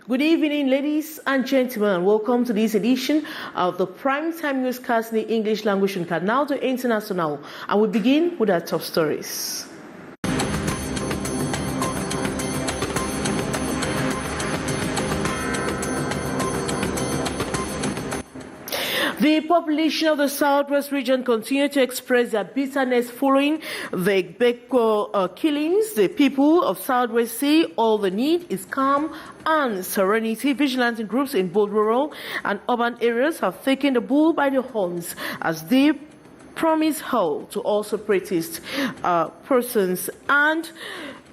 Good evening, ladies and gentlemen. Welcome to this edition of the Primetime Newscast in the English language on Canal International. And we begin with our top stories. The population of the Southwest region continue to express their bitterness following the Beko killings. The people of Southwest say all they need is calm and serenity. Vigilante groups in both rural and urban areas have taken the bull by the horns as they promise help to all separatist persons. And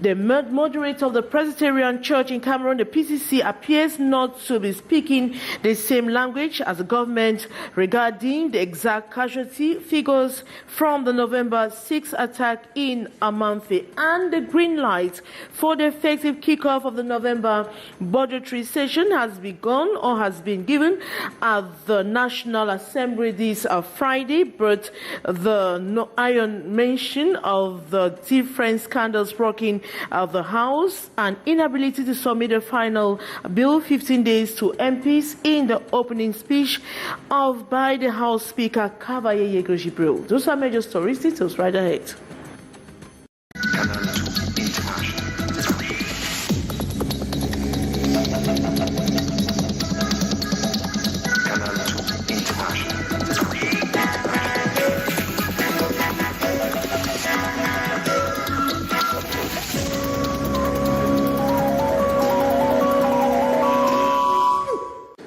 the moderator of the Presbyterian Church in Cameroon, the PCC, appears not to be speaking the same language as the government regarding the exact casualty figures from the November 6 attack in Amanfe, and the green light for the effective kickoff of the November budgetary session has begun or has been given at the National Assembly this Friday, but the iron mention of the different scandals rocking the House and inability to submit a final bill 15 days to MPs in the opening speech by the House Speaker Kavaye Yegojibril. Those are major stories. Details right ahead.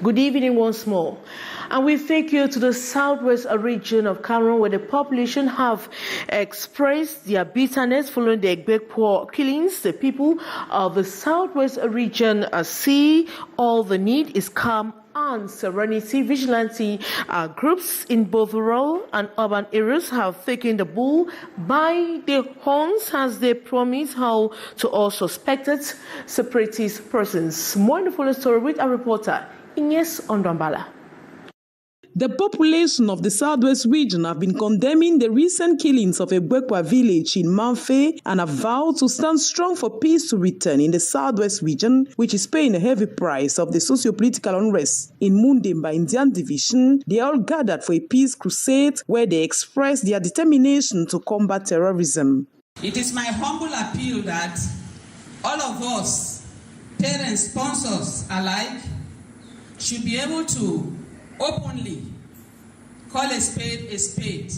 Good evening once more, and we take you to the Southwest region of Cameroon, where the population have expressed their bitterness following the Egbekpo killings. The people of the Southwest region see all the need is calm and serenity. Vigilante groups in both rural and urban areas have taken the bull by the horns as they promise how to all suspected separatist persons. More in the full story with our reporter Ines Ondambala. The population of the Southwest region have been condemning the recent killings of a Egbekpo village in Manfe and have vowed to stand strong for peace to return in the Southwest region, which is paying a heavy price of the socio-political unrest. In Munda, Indian division, they all gathered for a peace crusade where they expressed their determination to combat terrorism. It is my humble appeal that all of us, parents, sponsors alike, should be able to openly call a spade.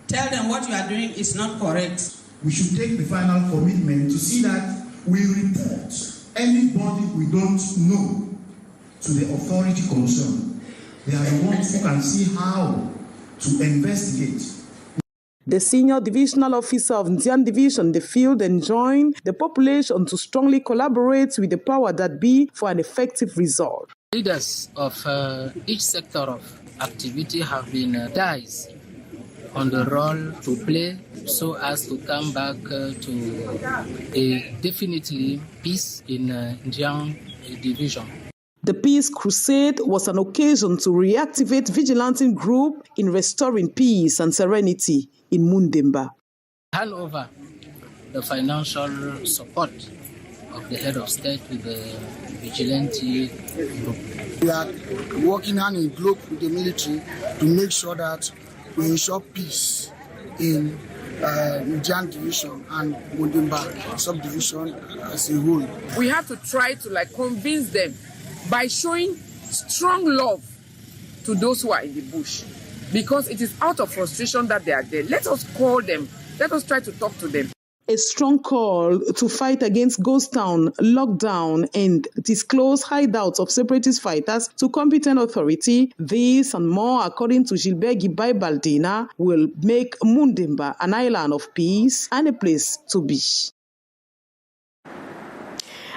Tell them what you are doing is not correct. We should take the final commitment to see that we report anybody we don't know to the authority concerned. They are the ones who can see how to investigate. The senior divisional officer of Indian division, the field, enjoined the population to strongly collaborate with the power that be for an effective result. Leaders of each sector of activity have been advised on the role to play so as to come back to a definitely peace in Indian division. The Peace Crusade was an occasion to reactivate vigilante group in restoring peace and serenity in Munda. Hand over the financial support of the head of state with the vigilante group. We are working hand in glove with the military to make sure that we ensure peace in Indian division and Munda subdivision as a whole. We have to try to convince them by showing strong love to those who are in the bush, because it is out of frustration that they are there. Let us call them. Let us try to talk to them. A strong call to fight against ghost town, lockdown, and disclose hideouts of separatist fighters to competent authority. This and more, according to Gilbert Gibai Baldina, will make Munda an island of peace and a place to be.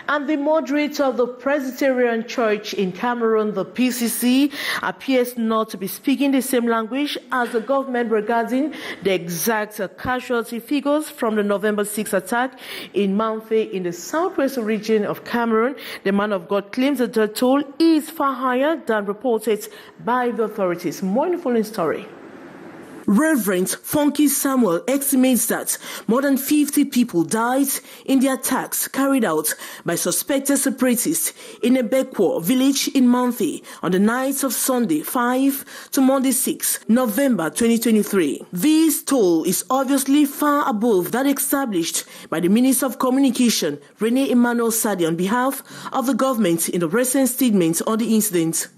And the moderator of the Presbyterian Church in Cameroon, the PCC, appears not to be speaking the same language as the government regarding the exact casualty figures from the November 6 attack in Manfe in the southwest region of Cameroon. The man of God claims that the toll is far higher than reported by the authorities. More in the following story. Reverend Funky Samuel estimates that more than 50 people died in the attacks carried out by suspected separatists in a Bekwo village in Manfi on the nights of Sunday 5 to Monday 6 November 2023. This toll is obviously far above that established by the Minister of Communication, Rene Emmanuel Sadi, on behalf of the government in the recent statement on the incident.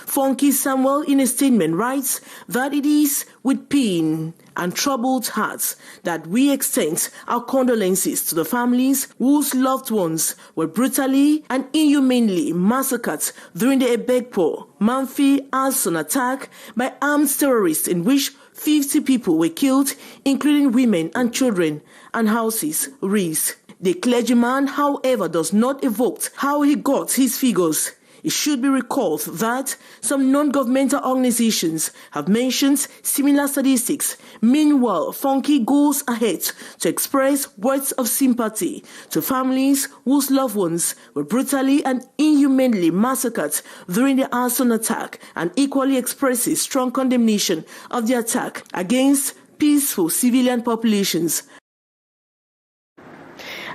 Funky Samuel, in a statement, writes that it is with pain and troubled hearts that we extend our condolences to the families whose loved ones were brutally and inhumanely massacred during the Ebekpo Manfi arson attack by armed terrorists, in which 50 people were killed, including women and children, and houses razed. The clergyman, however, does not evoke how he got his figures. It should be recalled that some non-governmental organizations have mentioned similar statistics. Meanwhile, Funky goes ahead to express words of sympathy to families whose loved ones were brutally and inhumanely massacred during the arson attack, and equally expresses strong condemnation of the attack against peaceful civilian populations.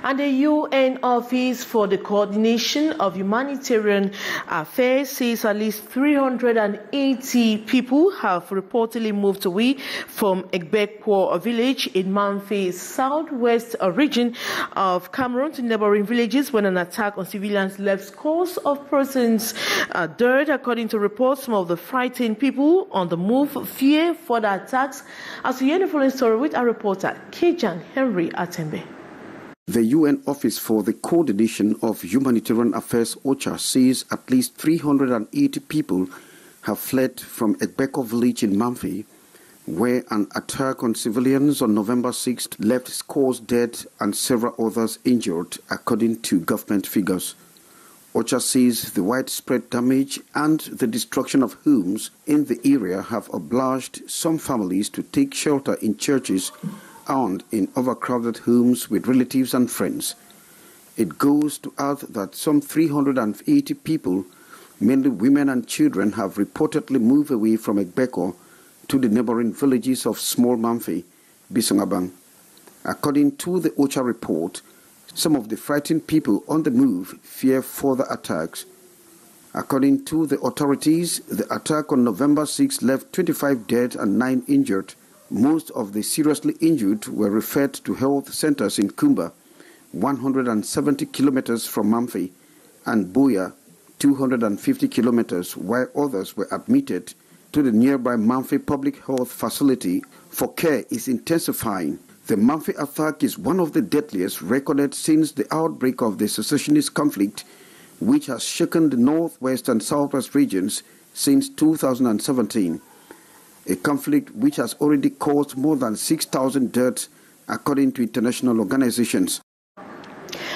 And the UN Office for the Coordination of Humanitarian Affairs says at least 380 people have reportedly moved away from Egbekwo village in Manfi's southwest region of Cameroon to neighboring villages when an attack on civilians left scores of persons dead. According to reports, some of the frightened people on the move fear further attacks. As we hear the following story with our reporter, Kejan Henry Atembe. The UN Office for the Coordination of Humanitarian Affairs, OCHA, says at least 380 people have fled from Egbekwo village in Manfi, where an attack on civilians on November 6th left scores dead and several others injured, according to government figures. OCHA says the widespread damage and the destruction of homes in the area have obliged some families to take shelter in churches and in overcrowded homes with relatives and friends. It goes to add that some 380 people, mainly women and children, have reportedly moved away from Egbekwo to the neighboring villages of Small Manfi, Bisongabang. According to the OCHA report, some of the frightened people on the move fear further attacks. According to the authorities, the attack on November 6 left 25 dead and 9 injured. Most of the seriously injured were referred to health centers in Kumba, 170 kilometers from Manfi, and Buya, 250 kilometers, while others were admitted to the nearby Manfi Public Health Facility for care is intensifying. The Manfi attack is one of the deadliest recorded since the outbreak of the secessionist conflict, which has shaken the northwest and southwest regions since 2017. A conflict which has already caused more than 6,000 deaths, according to international organizations.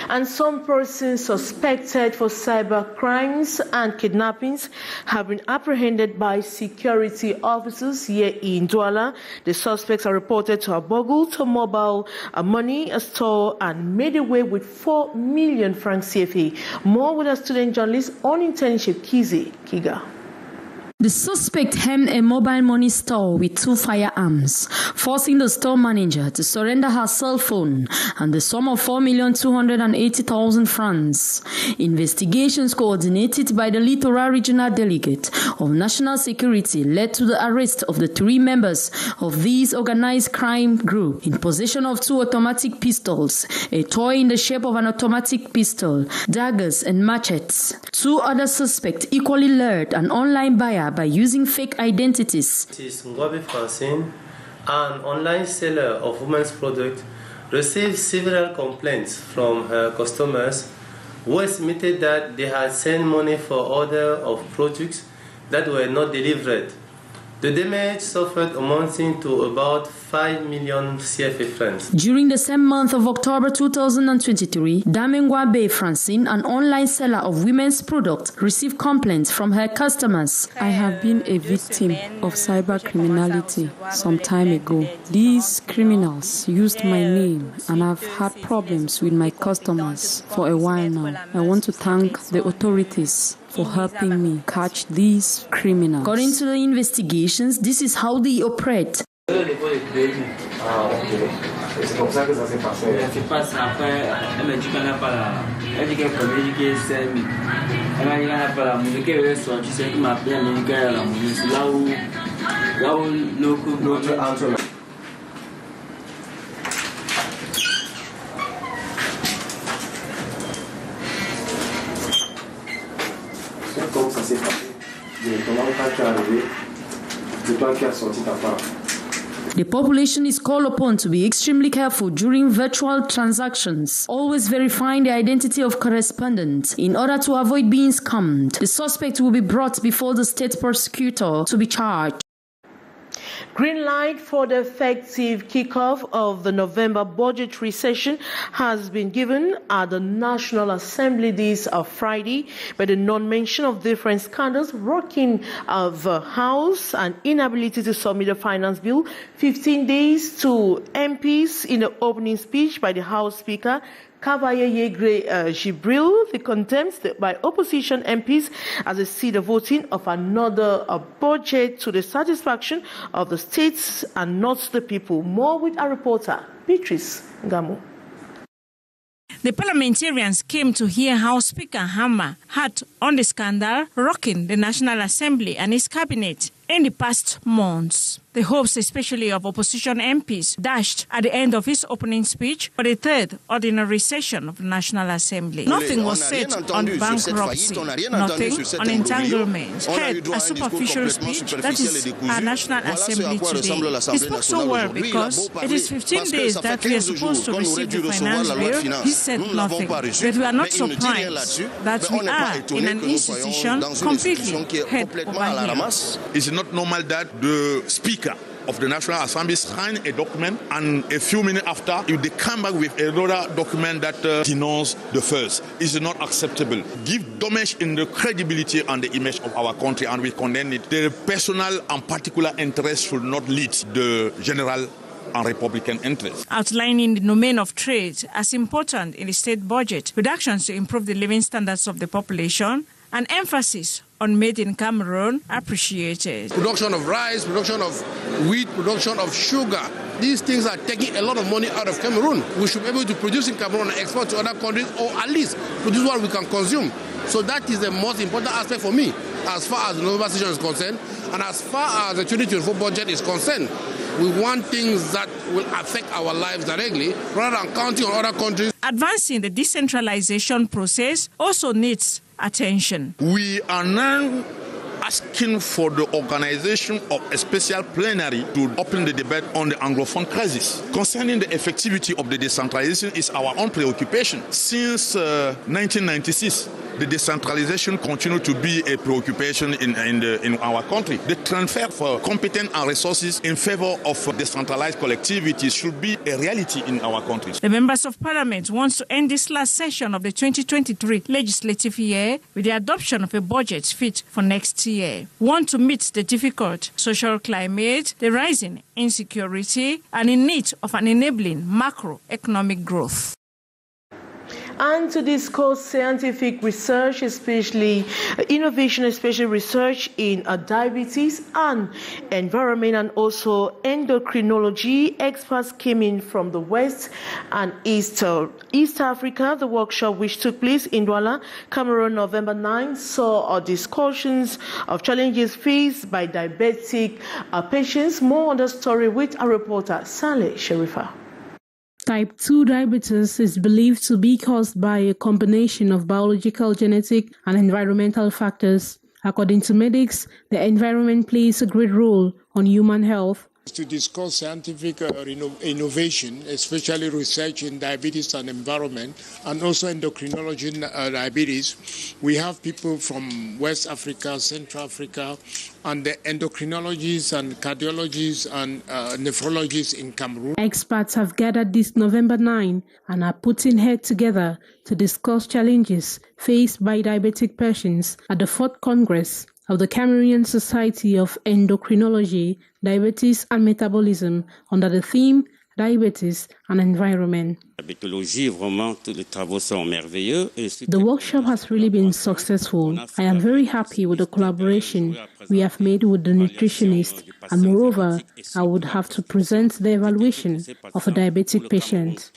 And some persons suspected for cyber crimes and kidnappings have been apprehended by security officers here in Douala. The suspects are reported to have burgled a mobile money store and made away with 4 million francs CFA. More with our student journalist on internship, Kizi Kiga. The suspect hemmed a mobile money store with 2 firearms, forcing the store manager to surrender her cell phone and the sum of 4,280,000 francs. Investigations coordinated by the Littoral Regional Delegate of National Security led to the arrest of the 3 members of this organized crime group in possession of 2 automatic pistols, a toy in the shape of an automatic pistol, daggers and machetes. 2 other suspects equally lured an online buyer by using fake identities. This is Ngwabi Francine, an online seller of women's products, received several complaints from her customers who admitted that they had sent money for order of products that were not delivered. The damage suffered amounting to about 5 million CFA francs. During the same month of October 2023, Damengwabe Francine, an online seller of women's products, received complaints from her customers. I have been a victim of cyber criminality some time ago. These criminals used my name and I've had problems with my customers for a while now. I want to thank the authorities for helping me catch these criminals. According to the investigations, this is how they operate. Ah, ok. Et c'est comme ça que ça s'est passé. C'est pas ça. Après, elle m'a dit qu'elle n'a pas la. Elle dit qu'elle peut médiquer celle. Elle m'a dit qu'elle n'a pas la musique. Elle est sortie, c'est elle qui m'a appelé à médiquer la musique. C'est là où l'autre entre. C'est comme ça s'est passé. Directement, quand tu es arrivé, c'est toi qui as sorti ta part. The population is called upon to be extremely careful during virtual transactions, always verifying the identity of correspondents in order to avoid being scammed. The suspect will be brought before the state prosecutor to be charged. Green light for the effective kickoff of the November budgetary session has been given at the National Assembly this Friday by the non-mention of different scandals rocking the House and inability to submit a finance bill 15 days to MPs in the opening speech by the House Speaker Kavaye Yegre Jibril, the contempt by opposition MPs as they see the voting of another budget to the satisfaction of the states and not the people. More with our reporter, Beatrice Ngamo. The parliamentarians came to hear how Speaker Hammer had on the scandal rocking the National Assembly and its cabinet in the past months. The hopes, especially of opposition MPs, dashed at the end of his opening speech for the third ordinary session of the National Assembly. Nothing was said on bankruptcy, nothing on entanglement. Heard a superficial speech that is our National Assembly today. He spoke so well because it is 15 days that we are supposed to receive the finance bill. He said nothing. But we are not surprised that we are in an institution completely head over heels. It's not normal that the Speaker of the National Assembly sign a document and a few minutes after they come back with another document that denounces the first. It's not acceptable. Give damage in the credibility and the image of our country, and we condemn it. The personal and particular interest should not lead the general and Republican interests. Outlining the domain of trade as important in the state budget, reductions to improve the living standards of the population, and emphasis on made in Cameroon appreciated. Production of rice, production of wheat, production of sugar. These things are taking a lot of money out of Cameroon. We should be able to produce in Cameroon and export to other countries, or at least produce what we can consume. So that is the most important aspect for me as far as the November session is concerned, and as far as the 2024 budget is concerned. We want things that will affect our lives directly rather than counting on other countries. Advancing the decentralization process also needs attention. We are now asking for the organization of a special plenary to open the debate on the Anglophone crisis. Concerning the effectivity of the decentralization is our own preoccupation. Since 1996, the decentralization continues to be a preoccupation in our country. The transfer of competence and resources in favor of decentralized collectivities should be a reality in our country. The members of parliament want to end this last session of the 2023 legislative year with the adoption of a budget fit for next year. Want to meet the difficult social climate, the rising insecurity, and in need of an enabling macroeconomic growth. And to discuss scientific research, especially innovation, especially research in diabetes and environment and also endocrinology, experts came in from the West and East Africa. The workshop, which took place in Douala, Cameroon, November 9, saw discussions of challenges faced by diabetic patients. More on the story with our reporter, Saleh Sherifa. Type 2 diabetes is believed to be caused by a combination of biological, genetic, and environmental factors. According to medics, the environment plays a great role on human health. To discuss scientific innovation, especially research in diabetes and environment, and also endocrinology diabetes. We have people from West Africa, Central Africa, and the endocrinologists and cardiologists and nephrologists in Cameroon. Experts have gathered this November 9 and are putting heads together to discuss challenges faced by diabetic patients at the 4th Congress of the Cameroonian Society of Endocrinology, Diabetes and Metabolism under the theme diabetes, and environment. The workshop has really been successful. I am very happy with the collaboration we have made with the nutritionist, and moreover, I would have to present the evaluation of a diabetic patient.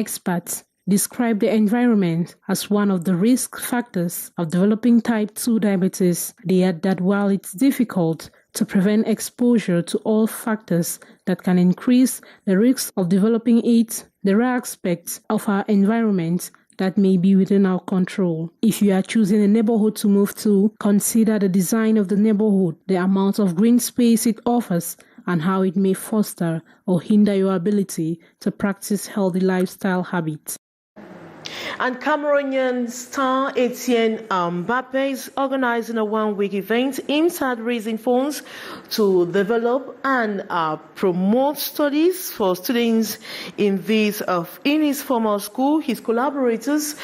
Experts describe the environment as one of the risk factors of developing type 2 diabetes. They add that while it's difficult to prevent exposure to all factors that can increase the risk of developing it, there are aspects of our environment that may be within our control. If you are choosing a neighborhood to move to, consider the design of the neighborhood, the amount of green space it offers, and how it may foster or hinder your ability to practice healthy lifestyle habits. And Cameroonian star Etienne Mbappe is organizing a one-week event aimed at raising funds to develop and promote studies for students in his former school. His collaborators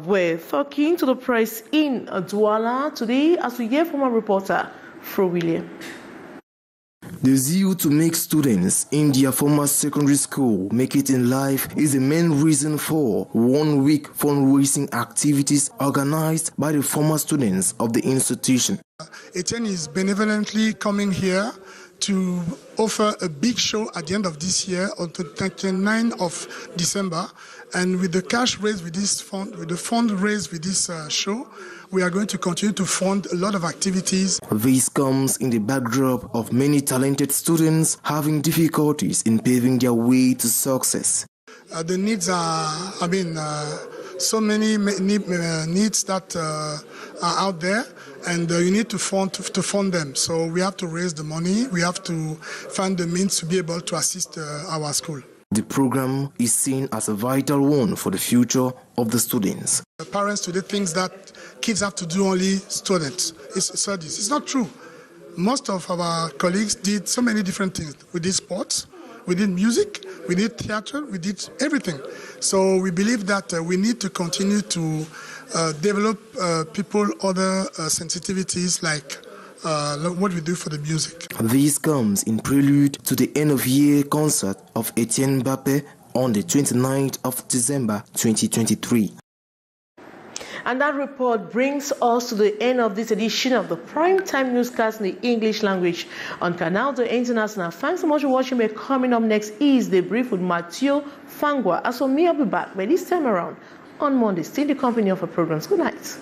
were talking to the press in Douala today, as we hear from our reporter, Fro William. The zeal to make students in their former secondary school make it in life is the main reason for one-week fundraising activities organized by the former students of the institution. Etienne is benevolently coming here to offer a big show at the end of this year on the 29th of December. And with the cash raised with this fund, with the fund raised with this show, we are going to continue to fund a lot of activities. This comes in the backdrop of many talented students having difficulties in paving their way to success. The needs are, so many needs that are out there, and you need to fund them. So we have to raise the money. We have to find the means to be able to assist our school. The program is seen as a vital one for the future of the students. The parents today think that kids have to do only studies. It's not true. Most of our colleagues did so many different things. We did sports, we did music, we did theater, we did everything. So we believe that we need to continue to develop people other sensitivities like what we do for the music. This comes in prelude to the end-of-year concert of Etienne Mbappe on the 29th of December 2023. And that report brings us to the end of this edition of the Primetime Newscast in the English language on Canal International. Thanks so much for watching. Coming up next is the brief with Mathieu Fangwa. As for me, I'll be back by this time around on Monday. Stay in the company of our programs. Good night.